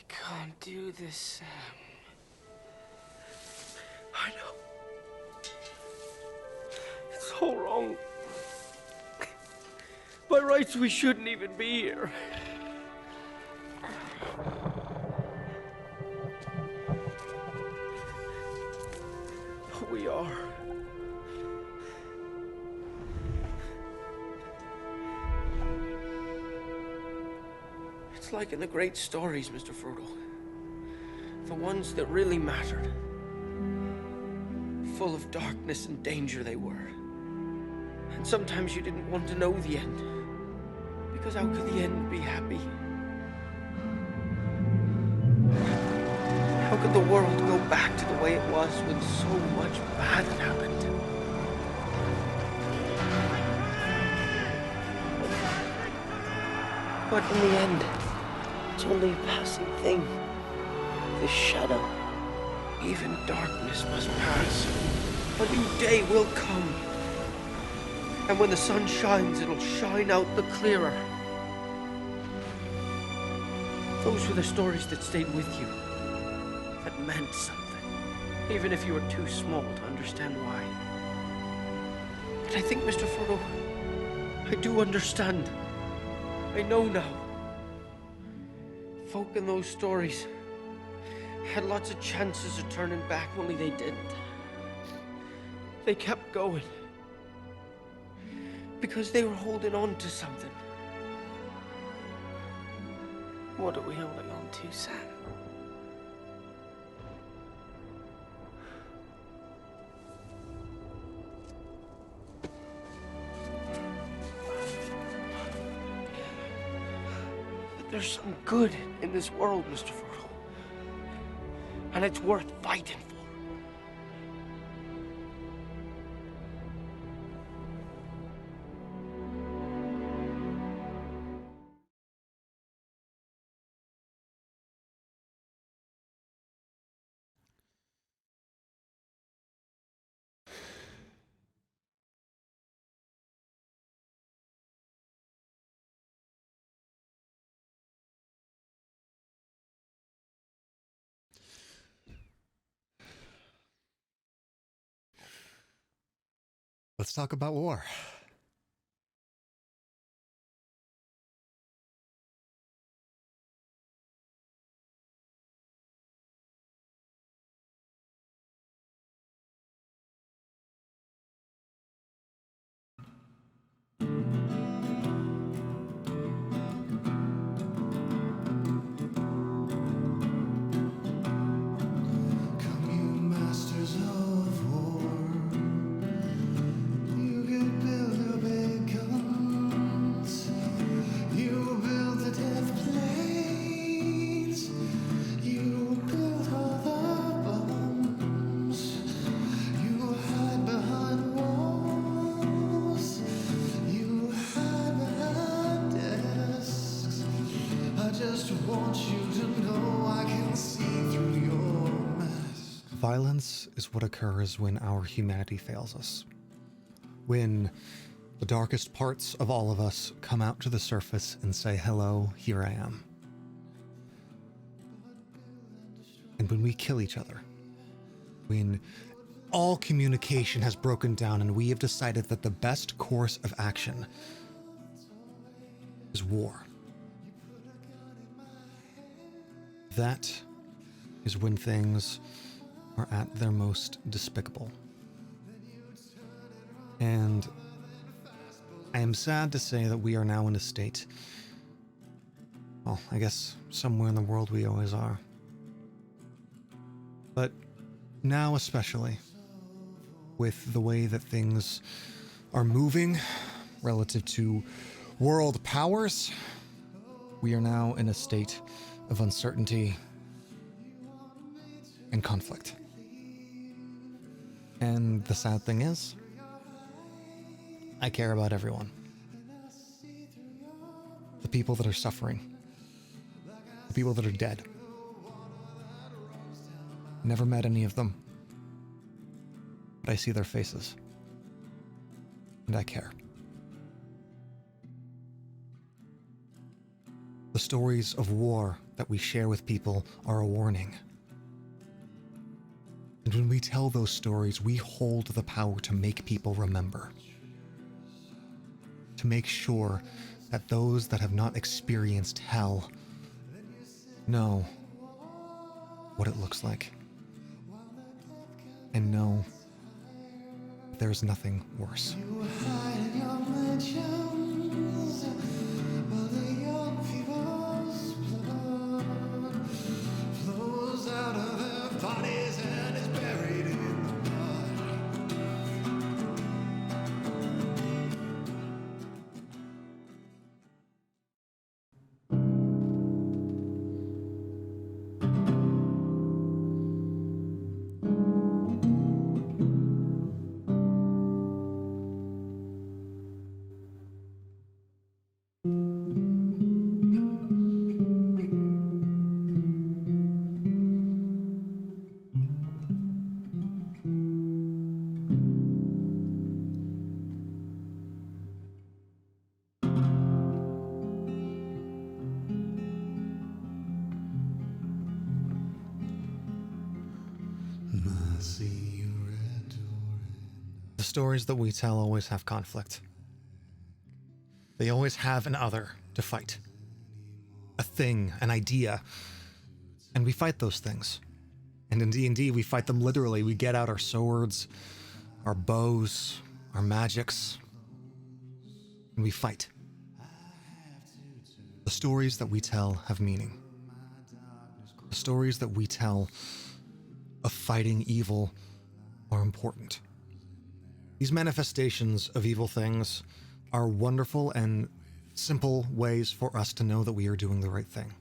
can't do this, Sam. I know. It's all wrong. By rights, we shouldn't even be here. But we are. It's like in the great stories, Mr. Frodo. The ones that really mattered. Full of darkness and danger they were. And sometimes you didn't want to know the end. Because how could the end be happy? How could the world go back to the way it was when so much bad had happened? But in the end, it's only a passing thing. This shadow. Even darkness must pass. A new day will come. And when the sun shines, it'll shine out the clearer. Those were the stories that stayed with you. That meant something. Even if you were too small to understand why. But I think, Mr. Frodo, I do understand. I know now. Folk in those stories had lots of chances of turning back, only they didn't. They kept going. Because they were holding on to something. What are we holding on to, Sam? But there's some good in this world, Mr. Frodo. And it's worth fighting for. Let's talk about war. Violence is what occurs when our humanity fails us. When the darkest parts of all of us come out to the surface and say, hello, here I am. And when we kill each other. When all communication has broken down and we have decided that the best course of action is war. That is when things are at their most despicable. And I am sad to say that we are now in a state, well, I guess somewhere in the world we always are. But now especially, with the way that things are moving relative to world powers, we are now in a state of uncertainty and conflict. And the sad thing is, I care about everyone. The people that are suffering. The people that are dead. Never met any of them. But I see their faces. And I care. The The stories of war that we share with people are a warning. And when we tell those stories, we hold the power to make people remember. To make sure that those that have not experienced hell know what it looks like. And know there's nothing worse. The stories that we tell always have conflict. They always have an other to fight. A thing, an idea. And we fight those things. And in D&D, we fight them literally. We get out our swords, our bows, our magics, and we fight. The stories that we tell have meaning. The stories that we tell of fighting evil are important. These manifestations of evil things are wonderful and simple ways for us to know that we are doing the right thing.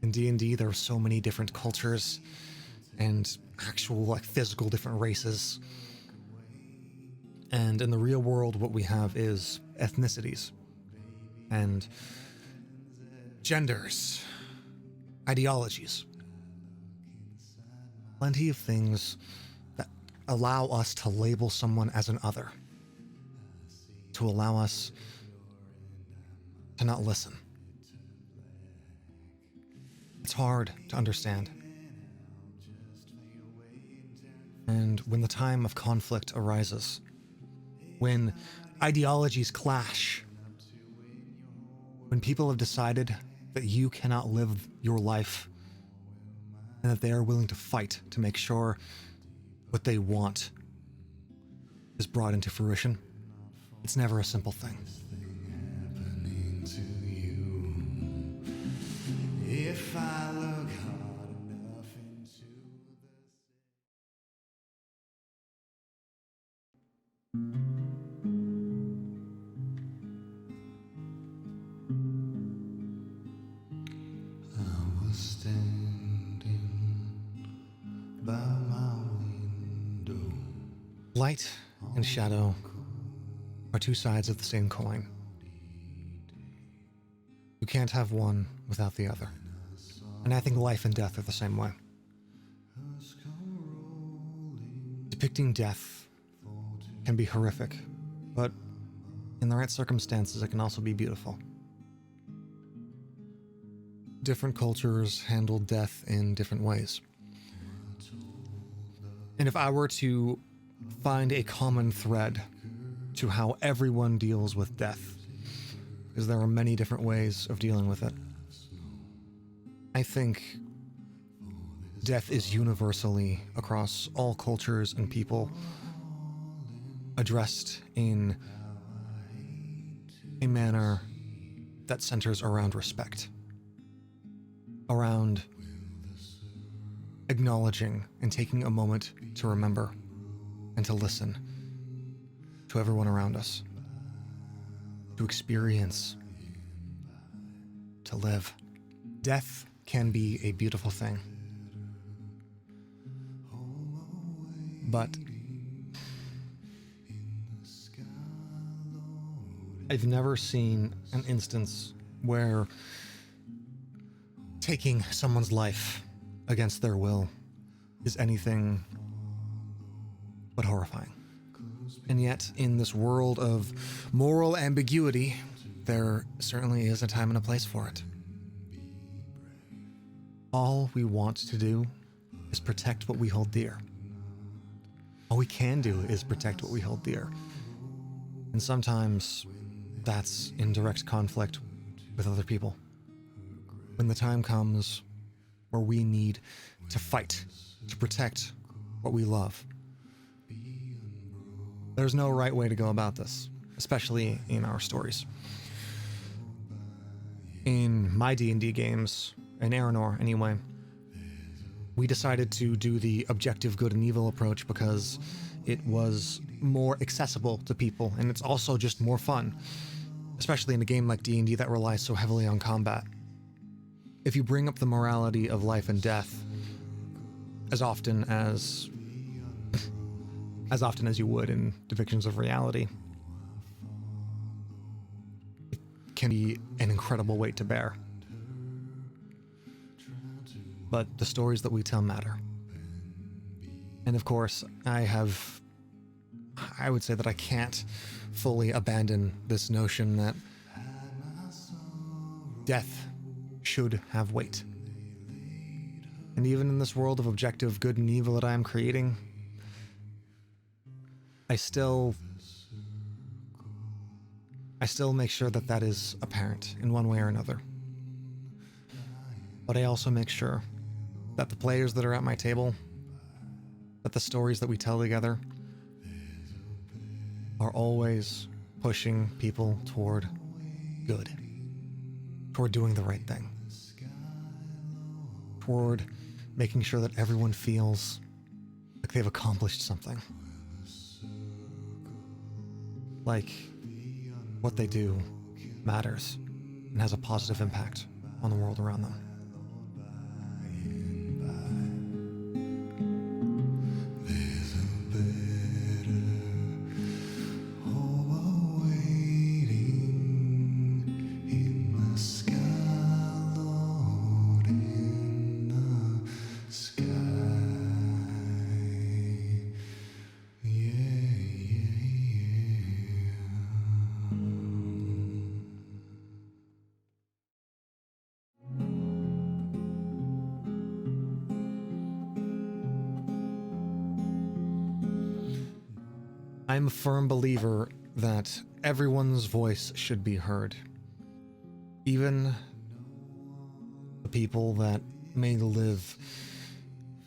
In D&D, there are so many different cultures and actual, physical different races. And in the real world, what we have is ethnicities and genders, ideologies. Plenty of things that allow us to label someone as an other, to allow us to not listen. It's hard to understand. And when the time of conflict arises, when ideologies clash, when people have decided that you cannot live your life and that they are willing to fight to make sure what they want is brought into fruition, it's never a simple thing. If I look hard enough into I was standing by my window. Light and shadow are two sides of the same coin. You can't have one without the other. And I think life and death are the same way. Depicting death can be horrific, but in the right circumstances, it can also be beautiful. Different cultures handle death in different ways. And if I were to find a common thread to how everyone deals with death, because there are many different ways of dealing with it, I think death is universally, across all cultures and people, addressed in a manner that centers around respect, around acknowledging and taking a moment to remember and to listen to everyone around us, to experience, to live. Death can be a beautiful thing, but I've never seen an instance where taking someone's life against their will is anything but horrifying. And yet, in this world of moral ambiguity, there certainly is a time and a place for it. All we want to do is protect what we hold dear. All we can do is protect what we hold dear. And sometimes that's in direct conflict with other people. When the time comes where we need to fight to protect what we love, there's no right way to go about this, especially in our stories. In my D&D games, in Aranor anyway, we decided to do the objective good and evil approach because it was more accessible to people, and it's also just more fun, especially in a game like D&D that relies so heavily on combat. If you bring up the morality of life and death as often as you would in depictions of reality, it can be an incredible weight to bear. But the stories that we tell matter. And of course, I would say that I can't fully abandon this notion that death should have weight. And even in this world of objective good and evil that I am creating, I still make sure that that is apparent in one way or another. But I also make sure that the players that are at my table, that the stories that we tell together are always pushing people toward good, toward doing the right thing, toward making sure that everyone feels like they've accomplished something. Like what they do matters and has a positive impact on the world around them. I'm a firm believer that everyone's voice should be heard. Even the people that may live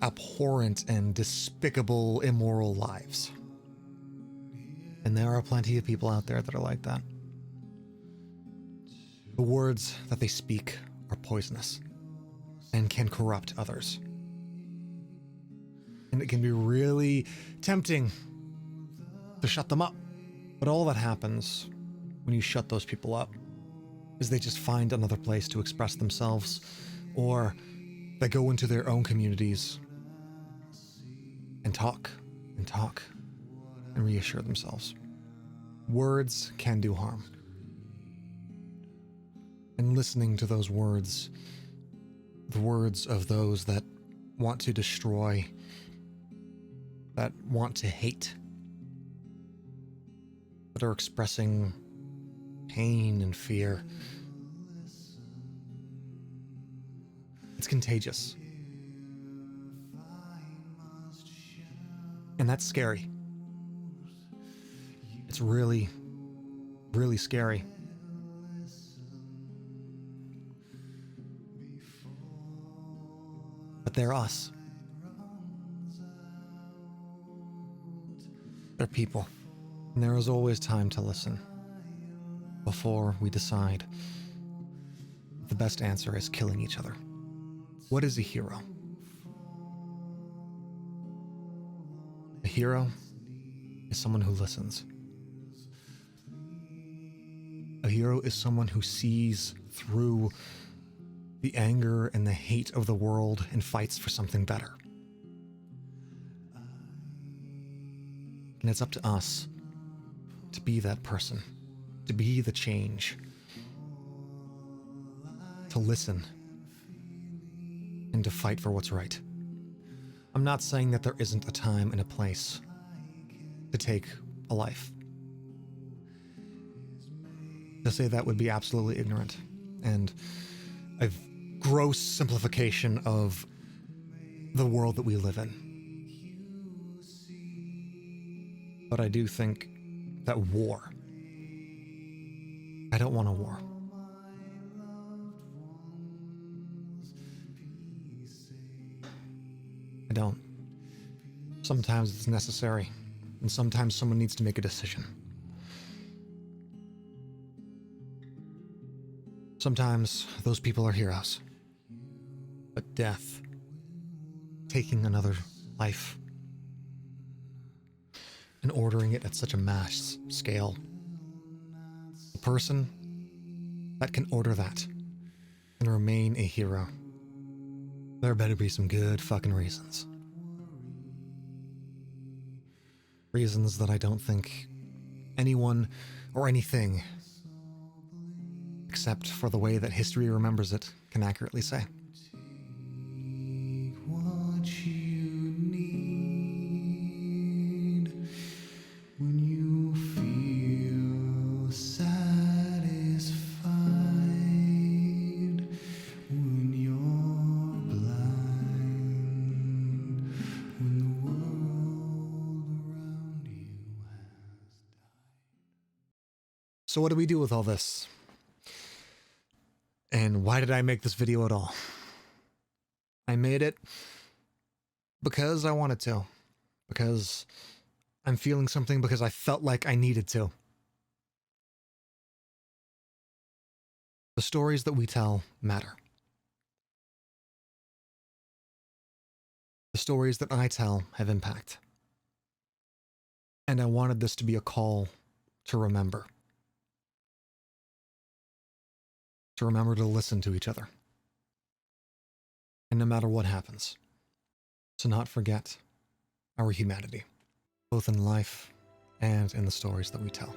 abhorrent and despicable, immoral lives. And there are plenty of people out there that are like that. The words that they speak are poisonous and can corrupt others. And it can be really tempting to shut them up. But all that happens when you shut those people up is they just find another place to express themselves, or they go into their own communities and talk and reassure themselves. Words can do harm. And listening to those words, the words of those that want to destroy, that want to hate, that are expressing pain and fear, it's contagious. And that's scary. It's really, really scary. But they're us. They're people. And there is always time to listen before we decide the best answer is killing each other. What is a hero? A hero is someone who listens. A hero is someone who sees through the anger and the hate of the world and fights for something better. And it's up to us to be that person, to be the change, to listen, and to fight for what's right. I'm not saying that there isn't a time and a place to take a life. To say that would be absolutely ignorant and a gross simplification of the world that we live in. But I do think that war, I don't want a war. I don't. Sometimes it's necessary, and sometimes someone needs to make a decision. Sometimes those people are heroes. But death, taking another life, and ordering it at such a mass scale, the person that can order that and remain a hero, there better be some good fucking reasons. Reasons that I don't think anyone or anything, except for the way that history remembers it, can accurately say. What you need when you feel satisfied, when you're blind, when the world around you has died. So what do we do with all this? And why did I make this video at all? I made it because I wanted to. Because I'm feeling something, because I felt like I needed to. The stories that we tell matter. The stories that I tell have impact. And I wanted this to be a call to remember. To remember to listen to each other. And no matter what happens, to not forget our humanity, both in life and in the stories that we tell.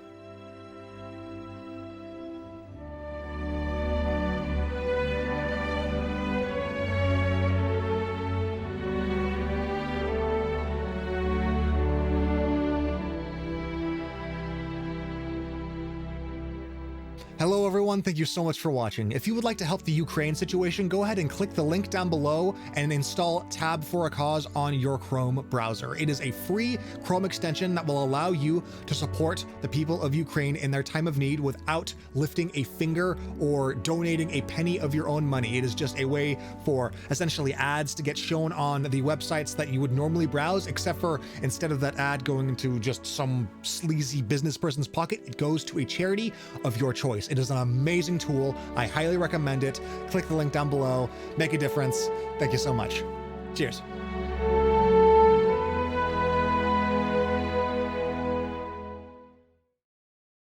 Hello everyone, thank you so much for watching. If you would like to help the Ukraine situation, go ahead and click the link down below and install Tab for a Cause on your Chrome browser. It is a free Chrome extension that will allow you to support the people of Ukraine in their time of need without lifting a finger or donating a penny of your own money. It is just a way for essentially ads to get shown on the websites that you would normally browse, except for instead of that ad going into just some sleazy business person's pocket, it goes to a charity of your choice. It is an amazing tool. I highly recommend it. Click the link down below. Make a difference. Thank you so much. Cheers.